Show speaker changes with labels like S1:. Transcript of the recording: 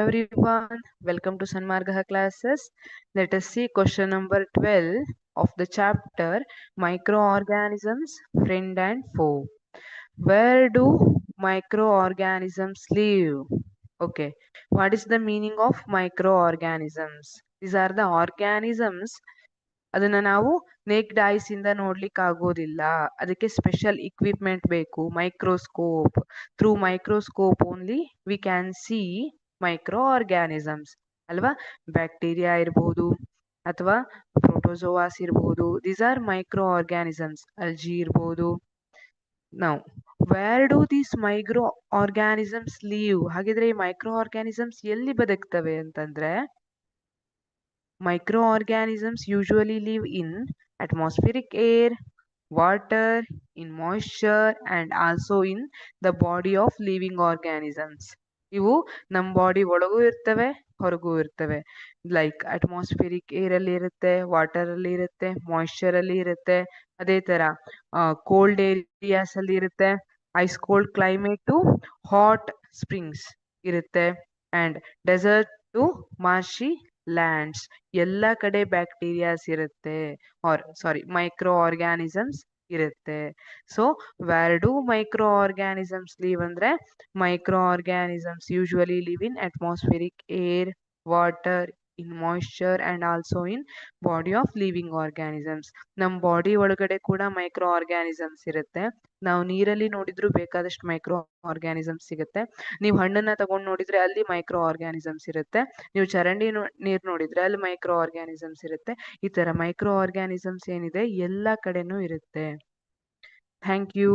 S1: everyone, welcome to Sanmargaha classes. Let us see question number 12 of the chapter Microorganisms, Friend and Foe. Where do microorganisms live? Okay, what is the meaning of microorganisms? These are the organisms. ಅದನ್ನ ನಾವು ನೇಕ್ಡ್ ice ಇಂದ ನೋಡ್ಲಿಕ್ಕೆ ಆಗೋದಿಲ್ಲ. ಅದಕ್ಕೆ special equipment ಬೇಕು, microscope. Through microscope only we can see micro organisms ಅಲ್ವಾ. Bacteria ಇರಬಹುದು ಅಥವಾ ಪ್ರೋಟೋಜೋವಾಸ್ ಇರಬಹುದು. These are micro organisms. Algae ಇರಬಹುದು. ನಾವು where do these micro organisms live? ಹಾಗಿದ್ರೆ ಈ ಮೈಕ್ರೋ ಆರ್ಗ್ಯಾನಿಸಮ್ಸ್ ಎಲ್ಲಿ ಬದುಕ್ತವೆ ಅಂತಂದ್ರೆ, microorganisms usually live in atmospheric air, water, in moisture and also in the body of living organisms. ಇವು ನಮ್ಮ body ಒಳಗೂ ಇರ್ತವೆ, ಹೊರಗೂ ಇರ್ತವೆ. ಲೈಕ್ ಅಟ್ಮಾಸ್ಫಿರಿಕ್ ಏರ್ ಅಲ್ಲಿ ಇರುತ್ತೆ, ವಾಟರ್ ಅಲ್ಲಿ ಇರುತ್ತೆ, ಮಾಯಿಶ್ಚರ್ ಅಲ್ಲಿ ಇರುತ್ತೆ. ಅದೇ ತರ ಕೋಲ್ಡ್ ಏರಿಯಾಸ್ ಅಲ್ಲಿ ಇರುತ್ತೆ, ice cold climate to hot springs ಇರುತ್ತೆ, and desert to marshy lands. ಎಲ್ಲ ಕಡೆ ಬ್ಯಾಕ್ಟೀರಿಯಾಸ್ ಇರುತ್ತೆ, ಆರ್ ಸಾರಿ ಮೈಕ್ರೋ ಆರ್ಗ್ಯಾನಿಸಮ್ಸ್ ಇರುತ್ತೆ. So where do micro organisms live ಅಂದ್ರೆ, micro organisms usually live in atmospheric air, water, in moisture and also in body of living organisms. ನಮ್ಮ body ಒಳಗಡೆ ಕೂಡ micro organisms ಇರುತ್ತೆ. ನಾವು ನೀರಲ್ಲಿ ನೋಡಿದ್ರು ಬೇಕಾದಷ್ಟು ಮೈಕ್ರೋ ಆರ್ಗ್ಯಾನಿಸಮ್ಸ್ ಸಿಗುತ್ತೆ. ನೀವು ಹಣ್ಣನ್ನ ತಗೊಂಡು ನೋಡಿದ್ರೆ ಅಲ್ಲಿ ಮೈಕ್ರೋ ಆರ್ಗ್ಯಾನಿಸಮ್ಸ್ ಇರುತ್ತೆ. ನೀವು ಚರಂಡಿ ನೀರು ನೋಡಿದ್ರೆ ಅಲ್ಲಿ ಮೈಕ್ರೋ ಆರ್ಗ್ಯಾನಿಸಮ್ಸ್ ಇರುತ್ತೆ. ಈ ತರ ಮೈಕ್ರೋ ಆರ್ಗ್ಯಾನಿಸಮ್ಸ್ ಏನಿದೆ ಎಲ್ಲ ಕಡೆನೂ ಇರುತ್ತೆ. Thank you.